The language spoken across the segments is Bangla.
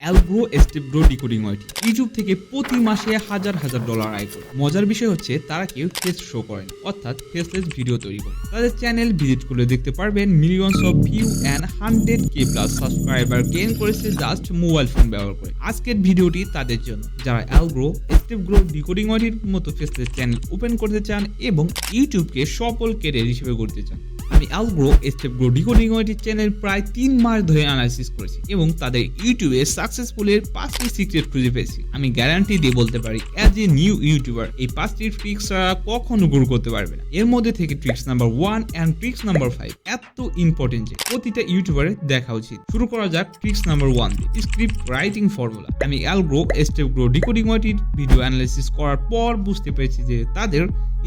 Algro Stapegro DecodingYT ইউটিউব থেকে প্রতি মাসে হাজার হাজার ডলার আয় করে। মজার বিষয় হচ্ছে তারা কেউ ফেস শো করেন, অর্থাৎ ফেসলেস ভিডিও তৈরি করে। তাদের চ্যানেল ভিজিট করে দেখতে পারবেন millions of view and 100K plus subscriber gain করেছে জাস্ট মোবাইল ফোন ব্যবহার করে। আজকের ভিডিওটি তাদের জন্য যারা Algro Stapegro DecodingYT মতো ফেসলেস চ্যানেল ওপেন করতে চান এবং ইউটিউবকে সফল ক্যারিয়ার হিসেবে করতে চান। আমি Algro Stapegro DecodingYT চ্যানেল প্রায় 3 মাস ধরে অ্যানালাইসিস করেছি এবং তাদের ইউটিউবে সাকসেসফুলের 5টি সিক্রেট খুঁজে পেয়েছি। আমি গ্যারান্টি দিয়ে বলতে পারি অ্যাজ এ নিউ ইউটিউবার এই 5টি ট্রিক্স ছাড়া কখনো গ্রো করতে পারবে না। এর মধ্যে থেকে tricks number 1 and tricks number 5 এত ইম্পর্টেন্ট যে প্রতিটা ইউটিউবারের দেখা উচিত। শুরু করা যাক ট্রিক্স নাম্বার 1 দিয়ে, স্ক্রিপ্ট রাইটিং ফর্মুলা। আমি Algro Stapegro DecodingYT video analysis করার পর বুঝতে পেরেছি যে তাদের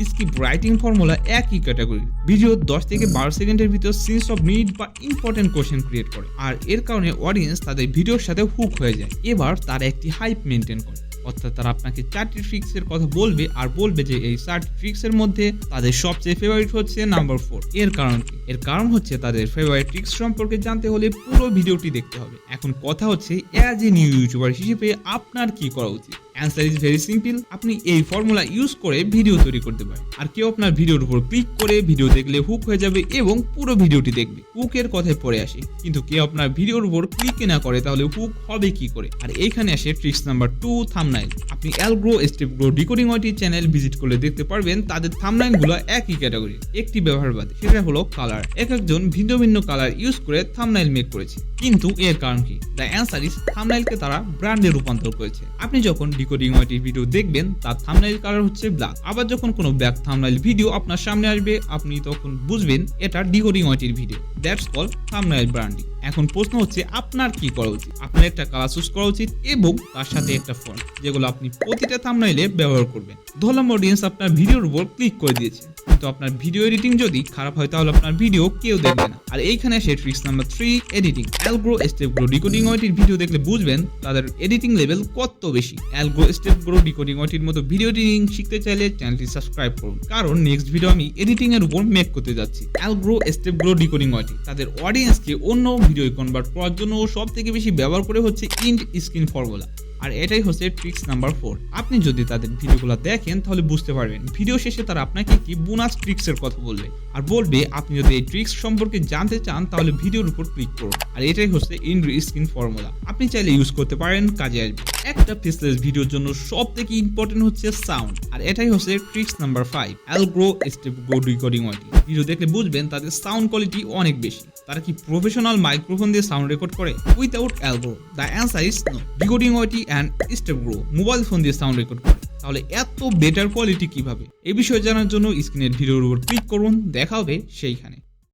স্ক্রিপ্ট রাইটিং ফর্মুলা একই ক্যাটাগরি। ভিডিও 10 থেকে 12 সেকেন্ডের ভিতর সেন্স অফ নিড বা ইম্পর্টেন্ট কোশ্চেন ক্রিয়েট করে, আর এর কারণে অডিয়েন্স তাদের ভিডিওর সাথে হুক হয়ে যায়। এবার তারা একটি হাইপ মেনটেন করে, অর্থাৎ তারা আপনাকে 4টি ট্রিক্সের কথা বলবে আর বলবে যে এই 4টি ট্রিক্সের মধ্যে তাদের সবচেয়ে ফেভারিট হচ্ছে নাম্বার 4। এর কারণ কি? এর কারণ হচ্ছে তাদের ফেভারিট ট্রিক্স সম্পর্কে জানতে হলে পুরো ভিডিওটি দেখতে হবে। এখন কথা হচ্ছে অ্যাজ এ নিউ ইউটিউবার হিসেবে আপনার কি করা উচিত? Answer is very simple. আপনি এই ফর্মুলা ইউজ করে ভিডিও তৈরি করতে পারেন। আর কেউ আপনার ভিডিওর উপর ক্লিক করে ভিডিও দেখলে হুক হয়ে যাবে এবং পুরো ভিডিওটি দেখবে। হুকের কথায় পরে আসে, কিন্তু কেউ আপনার ভিডিওর উপর ক্লিক না করে তাহলে হুক হবে কি করে? আর এইখানে আসে ট্রিক্স নাম্বার 2, থাম্বনেইল। আপনি Algro Stapegro DecodingYT channel visit করলে দেখতে পারবেন তাদের থাম্বনেইলগুলো একই ক্যাটাগরি, একটি ব্যবহার বাদে, সেটা হলো কালার। একজন ভিন্ন ভিন্ন কালার ইউজ করে থাম্বনেইল মেক করেছে, কিন্তু এর কারণ কি? দ্য অ্যান্সার ইজ থাম্বনেইলকে তারা ব্র্যান্ডে রূপান্তর করেছে। আপনি যখন DecodingYT ভিডিও দেখবেন তার থাম্বনেইল কালার হচ্ছে ব্ল্যাক। আবার যখন কোনো ব্ল্যাক থাম্বনেইল ভিডিও আপনার সামনে আসবে আপনি তখন বুঝবেন এটা DecodingYT video. That's called thumbnail branding. এখন প্রশ্ন হচ্ছে আপনার কি করা উচিত? আপনার একটা কালার চুজ করা উচিত এবং তার সাথে একটা ফন্ট, যেগুলো আপনি প্রতিটা থাম্বনেইলে ব্যবহার করবেন। ধরলাম অডিয়েন্স আপনার ভিডিওর উপর ক্লিক করে দিয়েছে, কিন্তু আপনার ভিডিও এডিটিং যদি খারাপ হয় তাহলে আপনার ভিডিও কেউ দেখবে না। আর এইখানে আসে tricks number 3, editing. Algro Stapegro DecodingYT video দেখলে বুঝবেন তাদের এডিটিং লেভেল কত বেশি। Algro Stapegro DecodingYT মতো ভিডিও এডিটিং শিখতে চাইলে চ্যানেলটি সাবস্ক্রাইব করুন, কারণ নেক্সট ভিডিও আমি এডিটিং এর উপর মেক করতে যাচ্ছি। Algro Stapegro DecodingYT তাদের অডিয়েন্সকে অন্য ভিডিও কনভার্ট করার জন্য সবথেকে বেশি ব্যবহার করে হচ্ছে ইন্ড স্ক্রিন ফর্মুলা। আর এটাই হচ্ছে ট্রিক্স নাম্বার 4। আপনি যদি তাদের ভিডিওগুলো দেখেন তাহলে বুঝতে পারবেন ভিডিও শেষে তারা আপনাকে কি বোনাস ট্রিক্সের কথা বলবে, আর বলবে আপনি যদি এই ট্রিক্স সম্পর্কে জানতে চান তাহলে ভিডিওর উপর ক্লিক করুন। আর এটাই হচ্ছে ইন্ড স্ক্রিন ফর্মুলা। আপনি চাইলে ইউজ করতে পারেন, কাজে আসবে। একটা ফেসলেস ভিডিওর জন্য সবথেকে ইম্পর্টেন্ট হচ্ছে সাউন্ড, আর এটাই হচ্ছে tricks number 5। Algro Stapegro DecodingYT video দেখলে বুঝবেন তাদের সাউন্ড কোয়ালিটি অনেক বেশি। তারা কি প্রফেশনাল মাইক্রোফোন দিয়ে সাউন্ড রেকর্ড করে? Without Algro the answer is no. DecodingYT and Stapegro mobile phone দিয়ে সাউন্ড রেকর্ড করে, তাহলে এত বেটার কোয়ালিটি কিভাবে? এই বিষয়ে জানার জন্য স্ক্রিনের ভিডিওর উপর ক্লিক করুন, দেখা হবে সেইখানে।